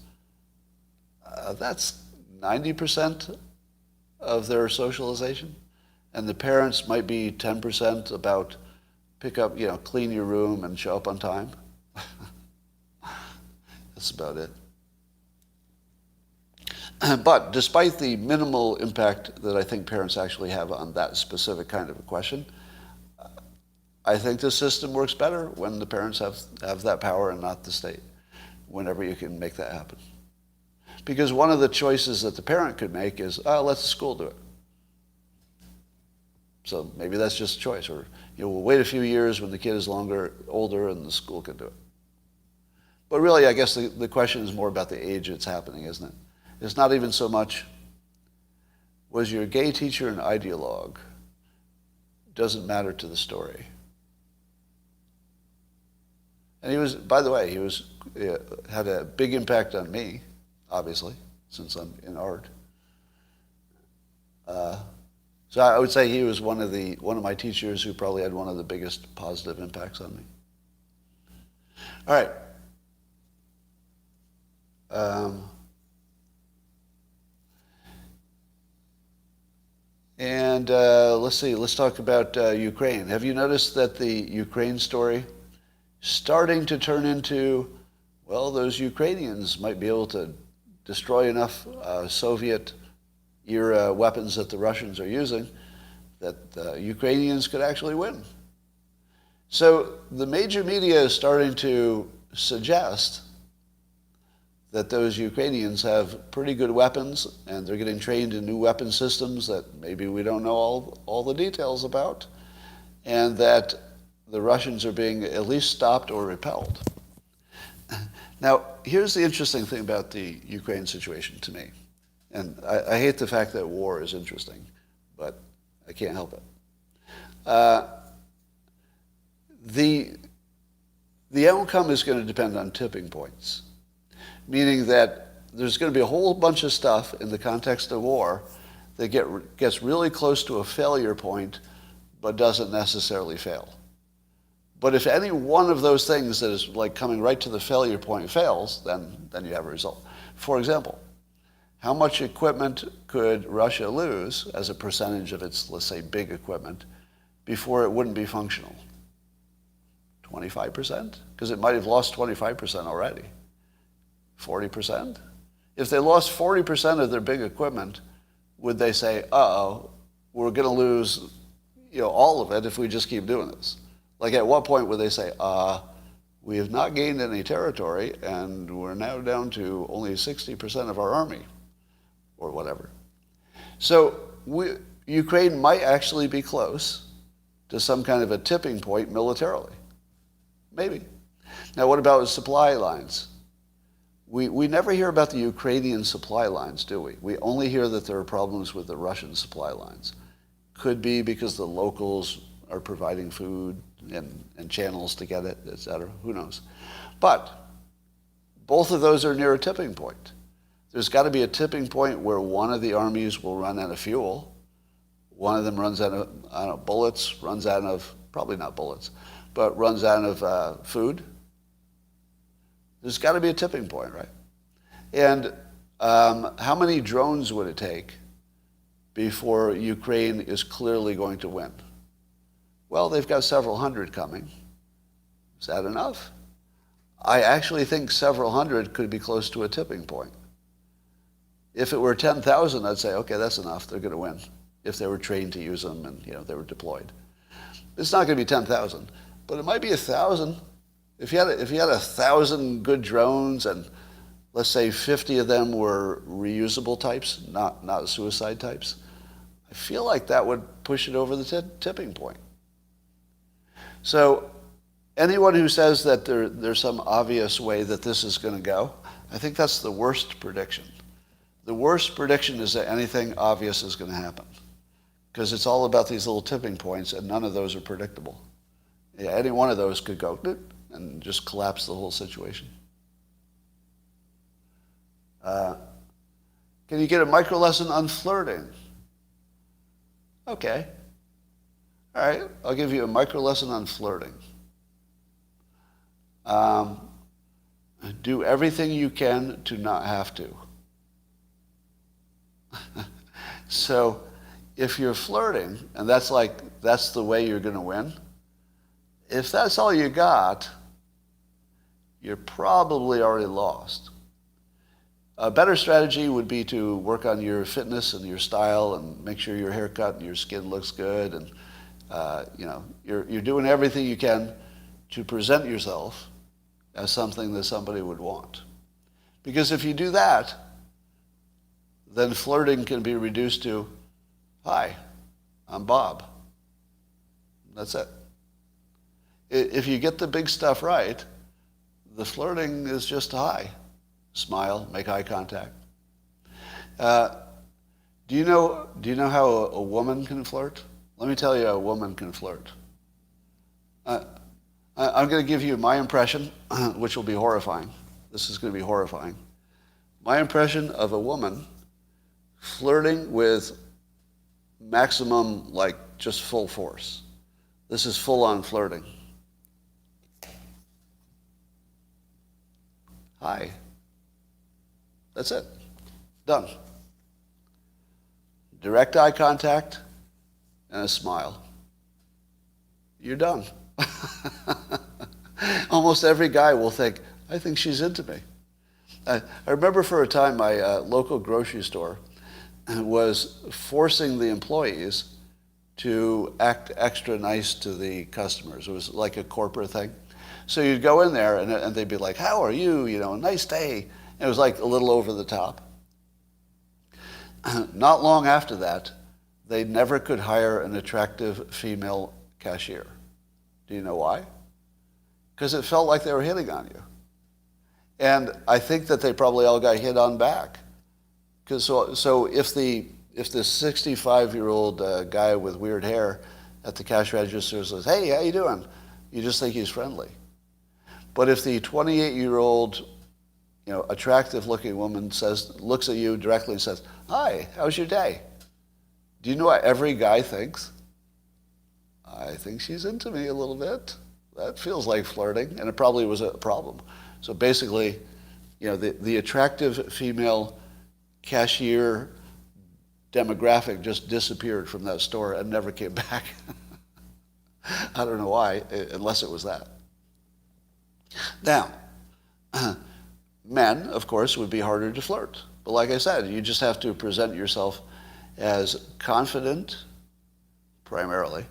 that's 90% of their socialization. And the parents might be 10% about pick up, clean your room and show up on time. That's about it. But despite the minimal impact that I think parents actually have on that specific kind of a question, I think the system works better when the parents have that power and not the state, whenever you can make that happen. Because one of the choices that the parent could make is, let the school do it. So maybe that's just a choice. Or we'll wait a few years when the kid is older and the school can do it. But really, I guess the question is more about the age it's happening, isn't it? It's not even so much, was your gay teacher an ideologue? Doesn't matter to the story. And he was, by the way, had a big impact on me, obviously, since I'm in art. So I would say he was one of my teachers who probably had one of the biggest positive impacts on me. All right. Let's see. Let's talk about Ukraine. Have you noticed that the Ukraine story starting to turn into, well, those Ukrainians might be able to destroy enough Soviet-era weapons that the Russians are using that the Ukrainians could actually win. So the major media is starting to suggest that those Ukrainians have pretty good weapons and they're getting trained in new weapon systems that maybe we don't know all the details about, and that the Russians are being at least stopped or repelled. Now, here's the interesting thing about the Ukraine situation to me. And I hate the fact that war is interesting, but I can't help it. The outcome is going to depend on tipping points, meaning that there's going to be a whole bunch of stuff in the context of war that gets really close to a failure point but doesn't necessarily fail. But if any one of those things that is like coming right to the failure point fails, then you have a result. For example, how much equipment could Russia lose as a percentage of its, let's say, big equipment before it wouldn't be functional? 25%? Because it might have lost 25% already. 40%? If they lost 40% of their big equipment, would they say, uh-oh, we're going to lose all of it if we just keep doing this? Like at what point would they say, we have not gained any territory and we're now down to only 60% of our army or whatever. So Ukraine might actually be close to some kind of a tipping point militarily. Maybe. Now what about supply lines? We never hear about the Ukrainian supply lines, do we? We only hear that there are problems with the Russian supply lines. Could be because the locals are providing food and channels to get it, etc. Who knows? But both of those are near a tipping point. There's got to be a tipping point where one of the armies will run out of fuel. One of them runs out of bullets, runs out of, probably not bullets, but runs out of food. There's got to be a tipping point, right? And how many drones would it take before Ukraine is clearly going to win? Well, they've got several hundred coming. Is that enough? I actually think several hundred could be close to a tipping point. If it were 10,000, I'd say, okay, that's enough. They're going to win if they were trained to use them and they were deployed. It's not going to be 10,000, but it might be 1,000. If you had 1,000 good drones and let's say 50 of them were reusable types, not suicide types, I feel like that would push it over the tipping point. So anyone who says that there's some obvious way that this is going to go, I think that's the worst prediction. The worst prediction is that anything obvious is going to happen, because it's all about these little tipping points, and none of those are predictable. Yeah, any one of those could go and just collapse the whole situation. Can you get a micro lesson on flirting? Okay. All right, I'll give you a micro lesson on flirting. Do everything you can to not have to. So if you're flirting, and that's the way you're going to win, if that's all you got, you're probably already lost. A better strategy would be to work on your fitness and your style and make sure your haircut and your skin looks good, and you're doing everything you can to present yourself as something that somebody would want. Because if you do that, then flirting can be reduced to, hi, I'm Bob. That's it. If you get the big stuff right, The flirting is just hi, smile, make eye contact. Uh, do you know how a woman can flirt? Let me tell you how a woman can flirt. Uh, I'm going to give you my impression, which will be horrifying. This is going to be horrifying. My impression of a woman flirting with maximum, like just full force. This is full-on flirting. Hi. That's it. Done. Direct eye contact and a smile. You're done. Almost every guy will think, I think she's into me. I remember for a time my local grocery store was forcing the employees to act extra nice to the customers. It was like a corporate thing. So you'd go in there and they'd be like, how are you? You know, nice day. And it was like a little over the top. Not long after that, they never could hire an attractive female cashier. Do you know why? Because it felt like they were hitting on you. And I think that they probably all got hit on back. Because so if the 65-year-old guy with weird hair at the cash register says, hey, how you doing? You just think he's friendly. But if the 28-year-old, attractive-looking woman looks at you directly and says, hi, how's your day? Do you know what every guy thinks? I think she's into me a little bit. That feels like flirting, and it probably was a problem. So basically, the attractive female cashier demographic just disappeared from that store and never came back. I don't know why, unless it was that. Now, men, of course, would be harder to flirt. But like I said, you just have to present yourself as confident, primarily,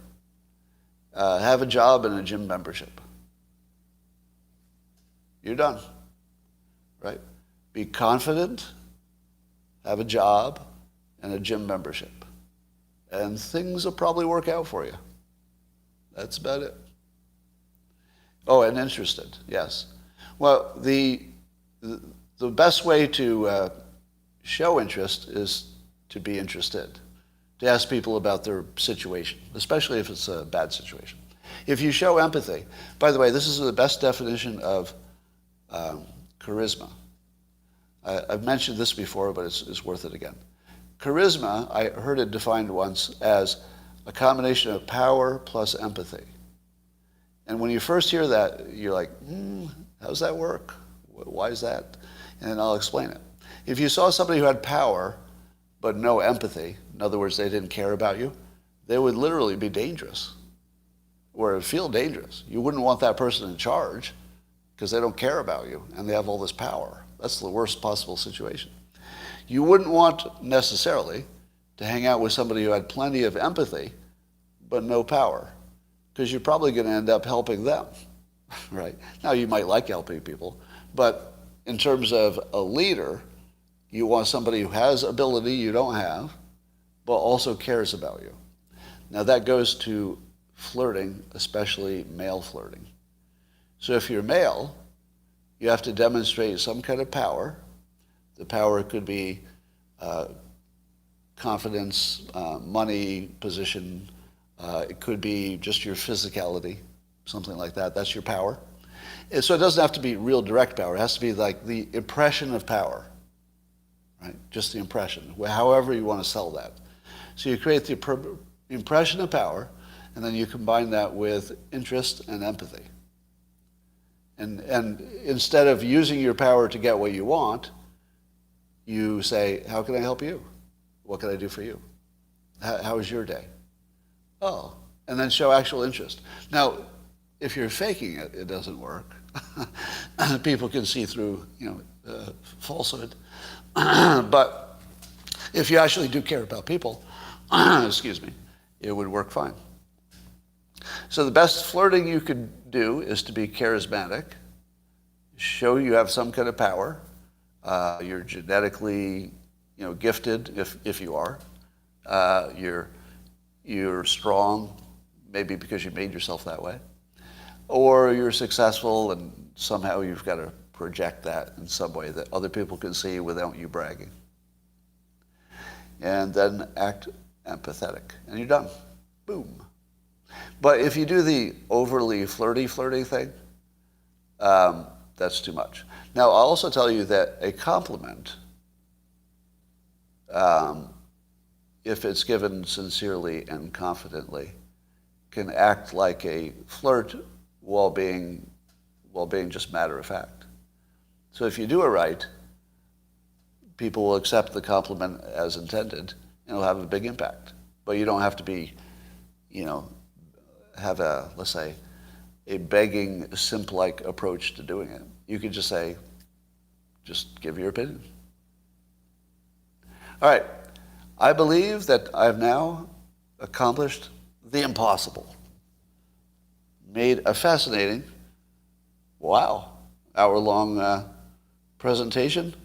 have a job and a gym membership. You're done, right? Be confident, have a job, and a gym membership. And things will probably work out for you. That's about it. Oh, and interested, yes. Well, the best way to show interest is to be interested, to ask people about their situation, especially if it's a bad situation. If you show empathy, by the way, this is the best definition of charisma. I've mentioned this before, but it's worth it again. Charisma, I heard it defined once as a combination of power plus empathy. And when you first hear that, you're like, how does that work? Why is that? And I'll explain it. If you saw somebody who had power but no empathy, in other words, they didn't care about you, they would literally be dangerous, or feel dangerous. You wouldn't want that person in charge because they don't care about you and they have all this power. That's the worst possible situation. You wouldn't want necessarily to hang out with somebody who had plenty of empathy but no power, because you're probably going to end up helping them, right? Now, you might like helping people, but in terms of a leader, you want somebody who has ability you don't have, but also cares about you. Now, that goes to flirting, especially male flirting. So if you're male, you have to demonstrate some kind of power. The power could be confidence, money, position. It could be just your physicality, something like that. That's your power. And so it doesn't have to be real direct power. It has to be like the impression of power, right? Just the impression, however you want to sell that. So you create the impression of power, and then you combine that with interest and empathy. And instead of using your power to get what you want, you say, how can I help you? What can I do for you? How was your day? Oh, and then show actual interest. Now, if you're faking it, it doesn't work. People can see through, falsehood. But if you actually do care about people, excuse me, it would work fine. So the best flirting you could do is to be charismatic, show you have some kind of power. You're genetically, gifted if you are. You're strong, maybe because you made yourself that way. or you're successful and somehow you've got to project that in some way that other people can see without you bragging. And then act empathetic, and you're done. Boom. But if you do the overly flirty thing, that's too much. Now, I'll also tell you that a compliment, if it's given sincerely and confidently, can act like a flirt while being just matter of fact. So if you do it right, people will accept the compliment as intended, and it'll have a big impact. But you don't have to be, have a, let's say, a begging, simp-like approach to doing it. You could just say, just give your opinion. All right. I believe that I've now accomplished the impossible. Made a fascinating, hour-long presentation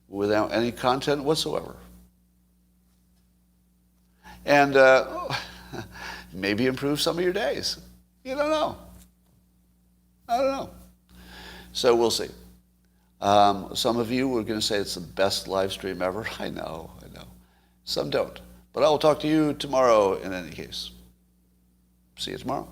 without any content whatsoever. And maybe improve some of your days. You don't know. I don't know. So we'll see. Some of you were going to say it's the best live stream ever. I know. Some don't. But I will talk to you tomorrow in any case. See you tomorrow.